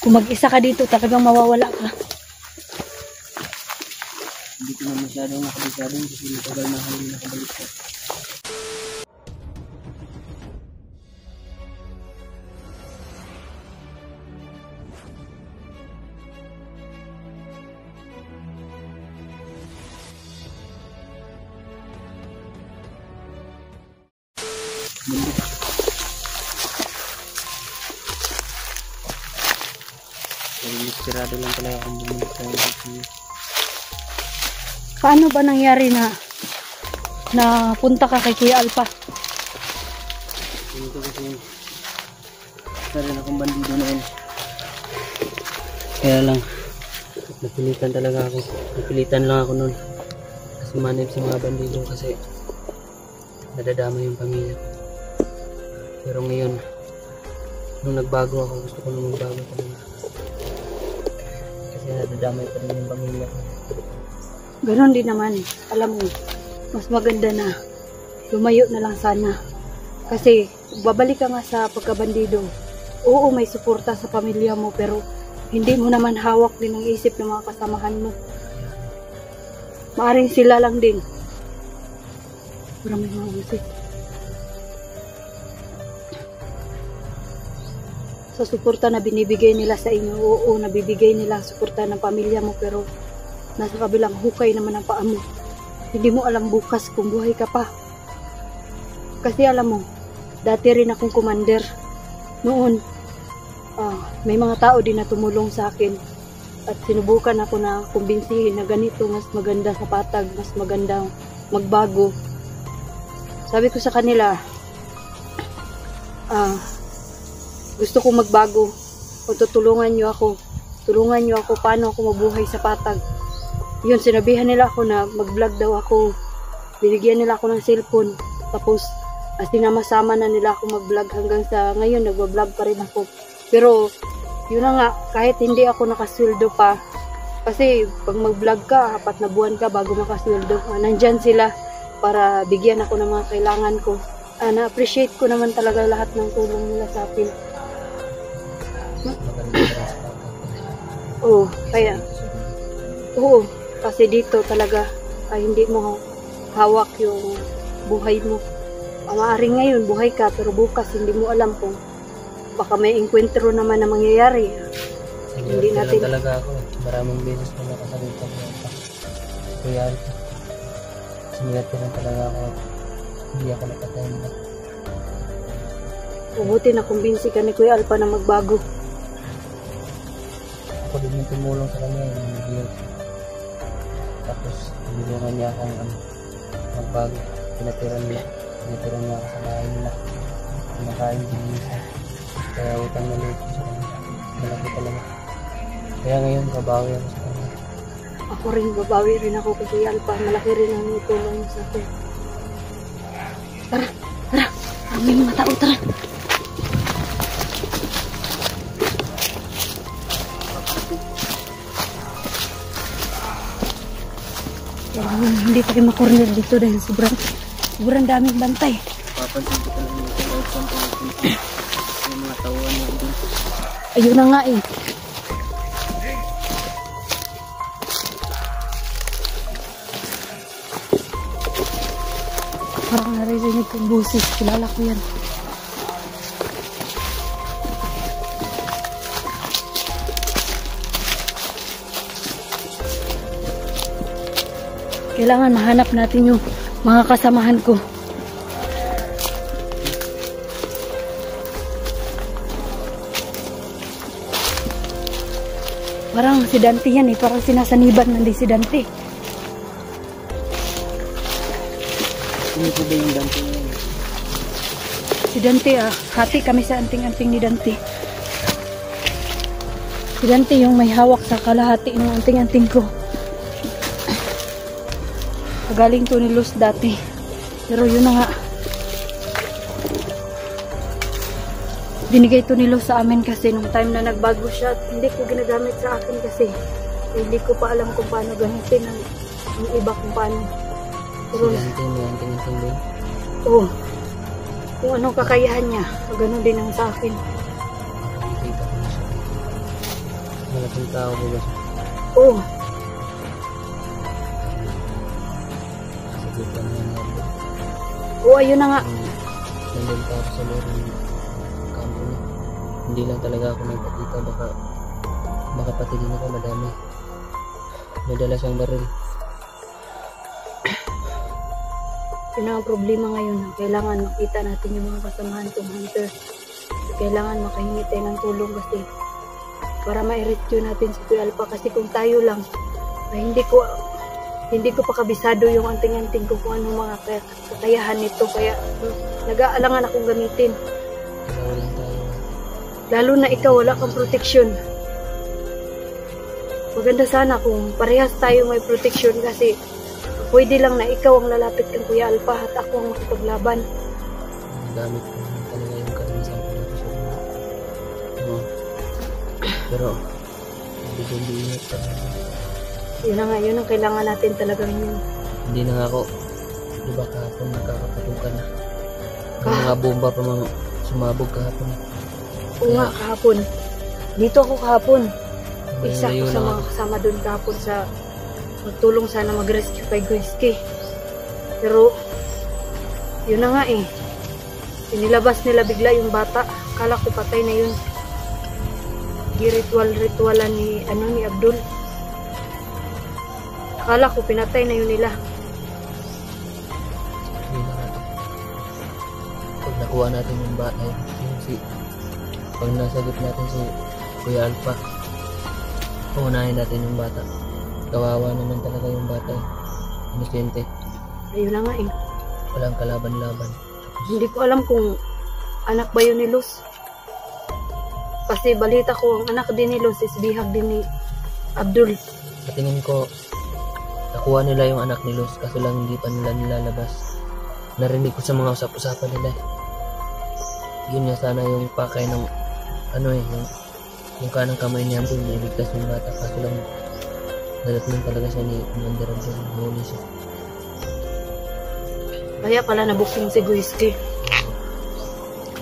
Kung mag-isa ka dito, talagang mawawala ka. Hindi ko na masyadong nakabisadong kasi matagal na ako nakabalik ka. Sirado lang talaga akong bumalik ng video. Paano ba nangyari na punta ka kay Kuya Alpha? Ganito kasi narin akong bandido noon. Kaya lang napilitan talaga ako. Napilitan lang ako noon. Kasi manib sa mga bandido kasi nadadama yung pamilya. Pero ngayon nung nagbago ako, gusto ko nung magbago talaga. Kasi nadadamay pa rin yung pamilya ko. Ganon din naman. Alam mo, mas maganda na lumayo na lang sana. Kasi babalik ka nga sa pagkabandido. Oo, may suporta sa pamilya mo, pero hindi mo naman hawak din ang isip ng mga kasamahan mo. Maaring sila lang din. Maraming mga musik. Sa suporta na binibigay nila sa inyo, oo, nabibigay nila ang suporta ng pamilya mo, pero nasa kabilang hukay naman ang paa mo. Hindi mo alam bukas kung buhay ka pa. Kasi alam mo, dati rin akong commander. Noon, may mga tao din na tumulong sa akin. At sinubukan ako na kumbinsihin na ganito mas maganda sa patag, mas maganda magbago. Sabi ko sa kanila, gusto kong magbago. O tutulungan nyo ako. Tulungan nyo ako paano ako mabuhay sa patag. Yun, sinabihan nila ako na mag-vlog daw ako. Binigyan nila ako ng cellphone. Tapos, sinama-sama na nila ako mag-vlog hanggang sa ngayon, nag-vlog pa rin ako. Pero, yun na nga, kahit hindi ako nakasweldo pa, kasi pag mag-vlog ka, 4 na buwan ka bago makasweldo. Nandyan sila para bigyan ako ng mga kailangan ko. Na-appreciate ko naman talaga lahat ng tulong nila sa akin. Oo, kaya, oo, kasi dito talaga hindi mo hawak yung buhay mo. Maaaring ngayon buhay ka, pero bukas hindi mo alam kung baka may enkwentro naman na mangyayari. Hindi natin talaga ako. Maraming beses na nakasalita ko Kuya Alpha. Sinilati lang talaga ako. Hindi ako napatay nila. Mabuti na kumbinsi ka ni Kuya Alpha na magbago. Ako din yung tumulong sa kanya yung video. Tapos tinulungan niya akong magbago. Pinatiran niya ako sa bahay nila. Pinakain din niya. Kaya utang na loob ko sa kanya. Malaki talaga. Kaya ngayon babawi ako sa kanya. Ako rin, babawi rin ako kay Kuya Alpha. Malaki rin ang tulong niya sa akin. Tara, tara. May mga tao, tara. Hindi tayo makorner dito dahil sobrang daming bantay. Papansin ko talaga yung mga tauhan mo din. Ayun na nga eh. Parang naririnig kong boses. Kilala ko yan. Kailangan mahanap natin yung mga kasamahan ko. Parang si Dante yan eh. Parang sinasaniban ng si Dante. Ano po ba yung Dante niya? Si Dante hati kami sa anting-anting ni Dante. Si Dante yung may hawak sa kalahati ng anting-anting ko. Galing to ni Luz dati. Pero yun na nga. Binigay to ni Luz sa amin kasi nung time na nagbago siya. Hindi ko ginagamit sa akin kasi hindi ko pa alam kung paano gamitin ang iba kung paano. Pero, oo. Kung anong kakayahan niya, ganoon din ang sa akin. Klaseng tao mo ba siya? Oo. Sagutan mo nga ba? Oo, ayun na nga. Nandun pa ako sa loob ng kampo niya. Hindi lang talaga ako nagpakita, baka patigin ako madami. May dala siyang baril. Yun ang problema ngayon. Kailangan makita natin yung mga kasamahan kong hunter. Kailangan makahingi tayo ng tulong kasi para ma-rescue natin si Kuya Alpha, kasi kung tayo lang ay hindi ko pa kabisado yung anting-anting ko kung anong mga kakayahan nito, kaya nag-aalangan akong gamitin. Dalawa lang tayo. Lalo na ikaw, wala kang protection. Maganda sana kung parehas tayo may protection, kasi pwede lang na ikaw ang lalapit kang Kuya Alpha at ako ang makipaglaban. Gamit ko naman talaga yung karanasan ko dito sa mga. Pero hindi ko ingat pa. Yun na nga, yun ang kailangan natin talagang yun. Hindi na nga ako, di ba kahapon nagkakapatukan na. May mga bomba pa mga sumabog kahapon. Oo nga, kahapon. Dito ako kahapon. Isa Malayo ko sa na mga ako. kasama doon kahapon sa magtulong sana mag-rescue kay Grisky. Pero, yun na nga eh. Inilabas nila bigla yung bata. Akala ko patay na yun. Ritual-ritualan ni Abdul. Akala ko pinatay na yun nila. Hindi na natin. Pag nakuha natin yung bata, pag nasagot natin si Kuya Alpha, unahin natin yung bata. Kawawa naman talaga yung bata. Inosente. Ayun na nga eh. Walang kalaban-laban. Hindi ko alam kung anak ba yun ni Luz. Kasi balita ko, ang anak din ni Luz is bihag din ni Abdul. Sa tingin ko, nakuha nila yung anak ni Luz, kaso lang hindi pa nila nilalabas. Narinig ko sa mga usap-usapan nila. Yun nga sana yung pakay ng yung kanang kamay niya doon, iligtas yung bata, kaso lang nalatnan talaga siya ni Commander Abdul. Nahuli siya. Kaya pala nabuking si Grisky.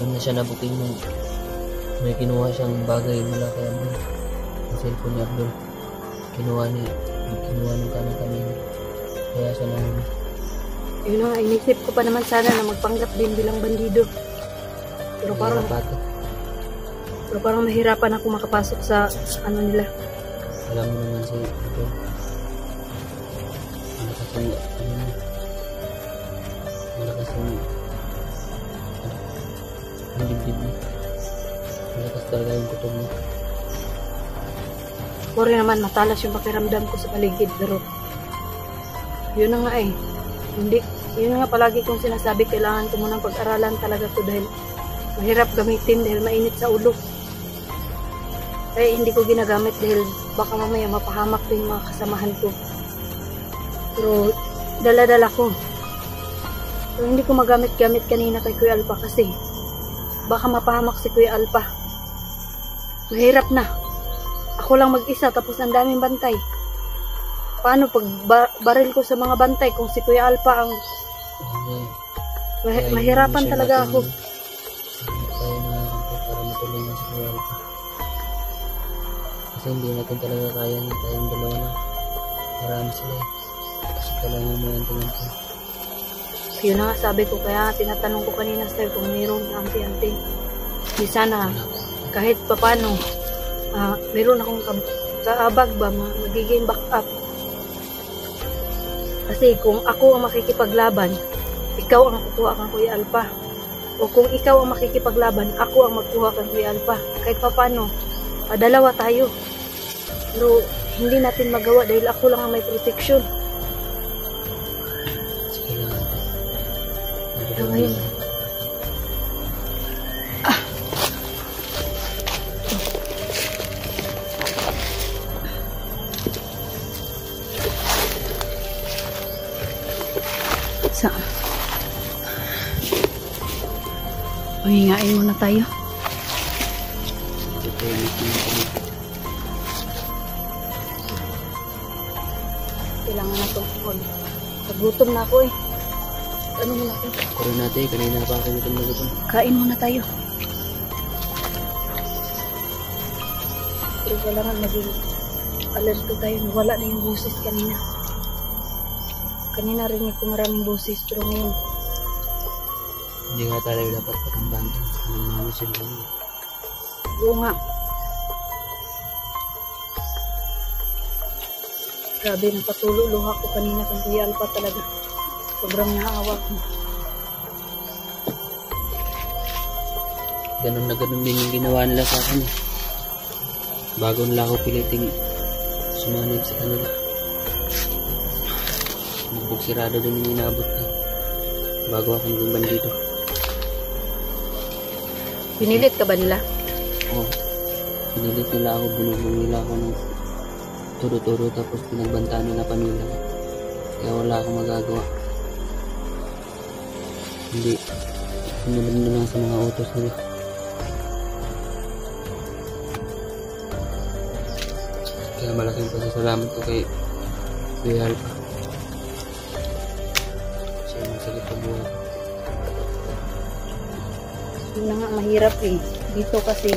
Doon na siya nabuking nung may kinuha siyang bagay mula kay Abdul. Yung cellphone ni Abdul. Kinuha ng kanang kamay niya. Kaya siya nahuli. Yun na nga, inisip ko pa naman sana na magpanggap din bilang bandido. Pero parang mahirapan ako makapasok sa nila. Alam mo naman si Abdul. Malakas yung ang dibdib mo. Malakas talaga yung kutob mo. Puri naman matalas yung pakiramdam ko sa paligid, pero yun na nga eh. Yun na nga palagi kong sinasabi, kailangan ko munang pag-aralan talaga to dahil mahirap gamitin dahil mainit sa ulo. Kaya hindi ko ginagamit dahil baka mamaya mapahamak din yung mga kasamahan ko. Pero dala-dala ko. Pero hindi ko magamit-gamit kanina kay Kuya Alpha kasi baka mapahamak si Kuya Alpha. Mahirap na. Ako lang mag-isa tapos ang daming bantay. Paano pag baril ko sa mga bantay kung si Kuya Alpha ang mahirapan talaga ako. Tayo na para matulungan si Kuya Alpha. Kasi hindi natin talaga kaya na tayong dalawa na. Marami sila eh. Kasi kailangan mo yung tingin. Yun na nga sabi ko, kaya tinatanong ko kanina sir kung mayroong anti-anti. Di sana kahit papano mayroon akong kaabag ba, magiging backup. Kasi kung ako ang makikipaglaban, ikaw ang kukuha kang Kuya Alpha. O kung ikaw ang makikipaglaban, ako ang magkuha kang Kuya Alpha. Kahit papano, dalawa tayo. Pero hindi natin magawa dahil ako lang ang may protection. Sige lang ate. Ngayon. Sa pahingain muna tayo. Kailangan na itong phone. Nagutom na ako eh. Ano muna ako? Kuro natin, kanina pa ako gutom na gutom. Kain muna tayo. Pero kailangan maging alerto tayo. Wala na yung boses kanina. Kanina rinig ko maraming boses. Pero ngayon, Hindi nga tayo dapat patambahan ng mga musulman. oo nga. Grabe, napatulo luha ko kanina kung Kuya Alpa talaga. Sobrang naawa ko. Ganun na ganun din yung ginawa nila sa akin. Bago nila ako piliting sumanib sa kanila. Magbuksirado din yung inabot ko. Bago ako naging bandido. Pinilit ka ba nila? Oo. Pinilit nila ako, binubong nila ako ng turo-turo tapos pinagbantaan nila pamilya ko. Kaya wala akong magagawa. Hindi. Pinulong na lang sa mga utos nila. Kaya malaking pasasalamat ko kay Kuya Alpa. Siya ang sakit sa buhay ko. Yun na nga, mahirap eh. Dito kasi,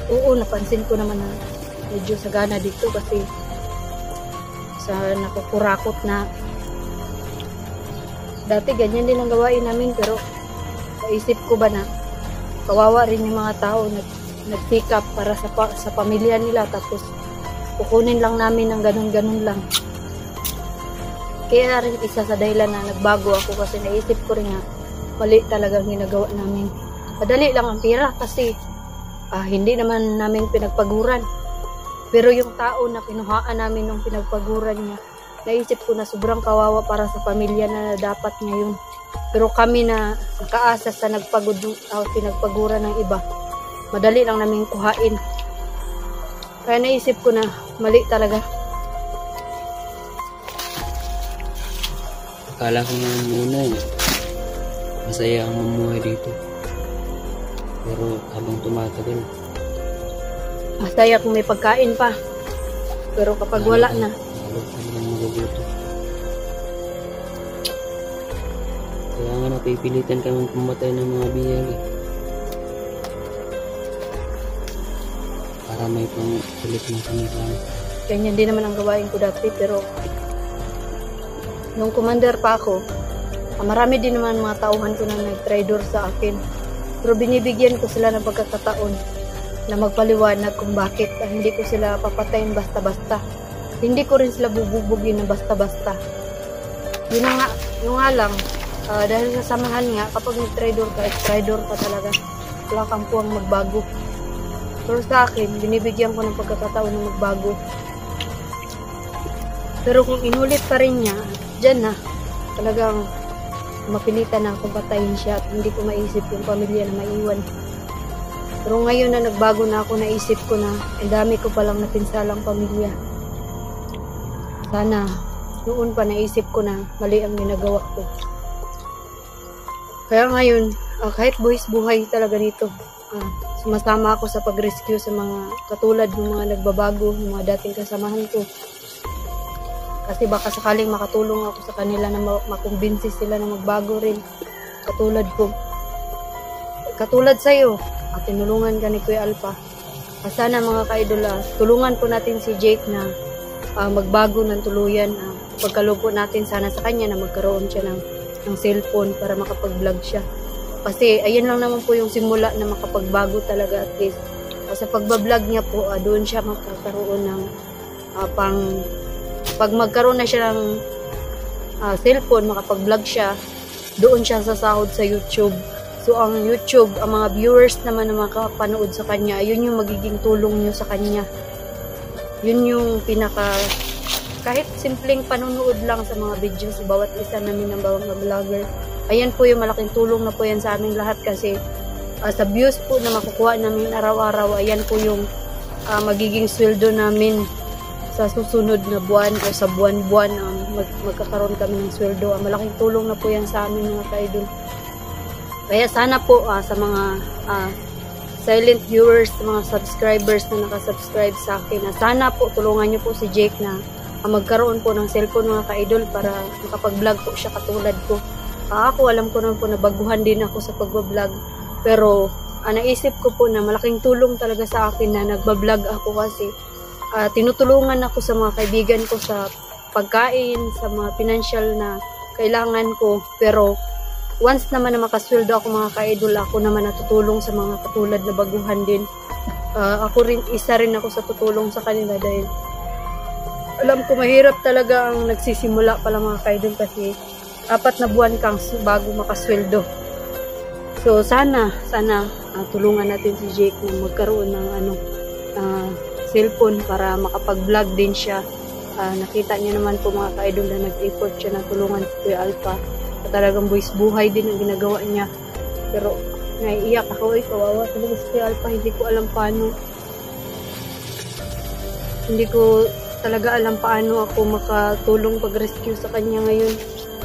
oo, napansin ko naman na medyo sagana dito kasi sa nakukurakot na dati ganyan din ang gawain namin, pero naisip ko ba na kawawa rin yung mga tao nag-pick up para sa pamilya nila, tapos kukunin lang namin ng ganun-ganun lang. Kaya rin isa sa dahilan na nagbago ako, kasi naisip ko rin nga mali talagang ginagawa namin. Madali lang ang pira kasi hindi naman namin pinagpaguran. Pero yung tao na pinuhaan namin nung pinagpaguran niya, naisip ko na sobrang kawawa para sa pamilya na dapat ngayon. Pero kami na nakaasa sa pinagpaguran ng iba, madali lang namin kuhain. Kaya naisip ko na mali talaga. Akala ko nga muna masaya ang mamuhay dito. Pero habang tumatagal, Masaya kung may pagkain pa. Pero kapag wala na, lalo talagang maguguto. Kaya nga napipilitan kami pumatay ng mga biyag para may pang-ulit ng pamilya. ganyan din naman ang gawain ko dati. Pero nung commander pa ako, marami din naman mga tauhan ko na nag-trader sa akin. Pero binibigyan ko sila ng pagkakataon na magpaliwanag kung bakit hindi ko sila papatayin basta-basta. Hindi ko rin sila bububugin na basta-basta. Yun nga lang, dahil sa samahan nga, kapag nag-trader ka talaga. Wala kang puwang magbago. Pero sa akin, binibigyan ko ng pagkakataon na magbago. Pero kung inulit pa rin niya, dyan na, talagang mapilitan na akong patayin siya at hindi ko maisip yung pamilya na maiwan. Pero ngayon na nagbago na ako, naisip ko na ang dami ko palang napinsalang pamilya. Sana noon pa naisip ko na mali ang ginagawa ko. Kaya ngayon, kahit buhay talaga dito, sumasama ako sa pag-rescue sa mga katulad ng mga nagbabago, ng mga dating kasamahan ko. Kasi baka sakaling makatulong ako sa kanila na makumbinsi sila na magbago rin. Katulad ko. Katulad sa'yo. At tinulungan ka ni Kuya Alpa. Sana mga ka-idol, tulungan po natin si Jake na magbago ng tuluyan. Pagkalupo natin sana sa kanya na magkaroon siya ng cellphone para makapag-vlog siya. Kasi ayun lang naman po yung simula na makapagbago talaga at least. Sa pagbablog niya po, doon siya magkakaroon ng pag magkaroon na siya ng cellphone, makapag-vlog siya, doon siya sasahod sa YouTube. So, ang YouTube, ang mga viewers naman na makapanood sa kanya, yun yung magiging tulong nyo sa kanya. Yun yung kahit simpleng panunood lang sa mga videos, bawat isa namin ng bawat vlogger. Ayan po yung malaking tulong na po yan sa aming lahat kasi sa views po na makukuha namin araw-araw, ayan po yung magiging sweldo namin sa susunod na buwan o sa buwan-buwan magkakaroon kami ng sweldo. Malaking tulong na po yan sa amin mga ka-idol. Kaya sana po sa mga silent viewers, mga subscribers na nakasubscribe sa akin, sana po tulungan niyo po si Jake na magkaroon po ng cellphone mga ka-idol para makapag-vlog po siya katulad ko. Ako alam ko naman po na baguhan din ako sa pag-vlog, pero naisip ko po na malaking tulong talaga sa akin na nagbablog ako kasi tinutulungan ako sa mga kaibigan ko sa pagkain, sa mga financial na kailangan ko. Pero once naman na makasweldo ako mga ka-idol, ako naman natutulong sa mga katulad na baguhan din. Ako rin, isa rin ako sa tutulong sa kanila dahil alam ko mahirap talaga ang nagsisimula pala mga ka-idol kasi 4 na buwan kang bago makasweldo. So sana tulungan natin si Jake na magkaroon ng cellphone para makapag-vlog din siya. Nakita niya naman po mga ka-idol na nag-effort siya na tulungan si Kuya Alpha. Talagang buhay din ang ginagawa niya. Pero naiiyak ako, kawawa talaga si Kuya Alpha. Hindi ko alam paano. Hindi ko talaga alam paano ako makatulong pag-rescue sa kanya ngayon.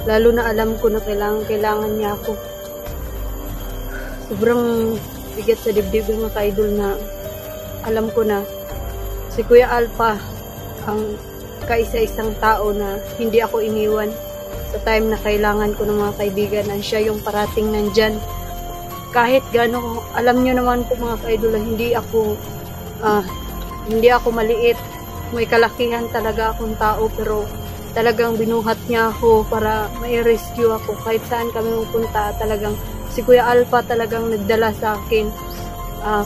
Lalo na alam ko na kailangan niya ako. Sobrang bigat sa dibdib ng mga ka-idol na alam ko na si Kuya Alpha ang kaisa-isang tao na hindi ako iniwan sa time na kailangan ko ng mga kaibigan, na siya yung parating nandyan. Kahit gano'n, alam nyo naman po mga ka-idol, hindi ako maliit. May kalakihan talaga akong tao, pero talagang binuhat niya ako para mai-rescue ako. Kahit saan kami pupunta, talagang si Kuya Alpha talagang nagdala sa akin.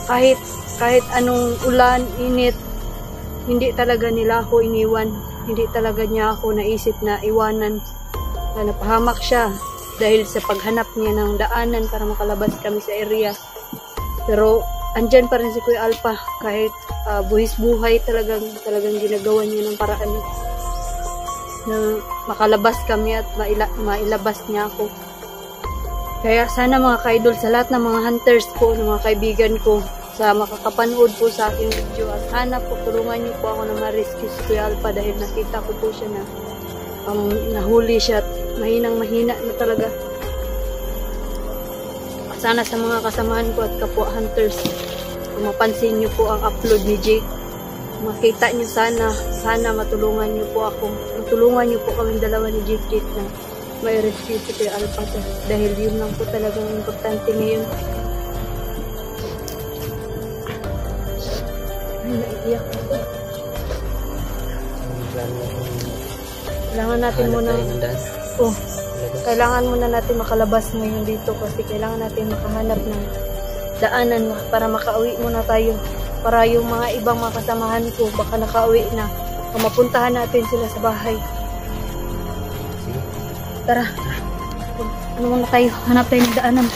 Kahit anong ulan, init, hindi talaga nila ako iniwan. Hindi talaga niya ako naisip na iwanan. Napahamak siya dahil sa paghanap niya ng daanan para makalabas kami sa area. Pero andyan pa rin si Kuya Alpha kahit buhis-buhay talagang ginagawa niya ng paraan na makalabas kami at mailabas niya ako. Kaya sana mga ka-idol, sa lahat ng mga hunters ko, ng mga kaibigan ko, sa makakapanood po sa aking video, at sana po tulungan niyo po ako na ma-rescue si Kuya Alpha dahil nakita ko po siya na nahuli siya at mahinang-mahina na talaga. At sana sa mga kasamahan ko at kapwa hunters, kung mapansin niyo po ang upload ni Jake, makita niyo sana matulungan niyo po ako. Matulungan niyo po kaming dalawa ni Jake na may rescue si Kuya Alpha dahil yun lang po talagang importante ngayon. Ay, naiiyak ako. Kailangan natin muna kailangan muna natin makalabas ngayon dito kasi kailangan natin makahanap ng daanan para makauwi muna tayo, para yung mga ibang mga kasamahan ko baka nakauwi na, mapuntahan natin sila sa bahay. Tara, ano muna tayo, hanap tayo ng daanan.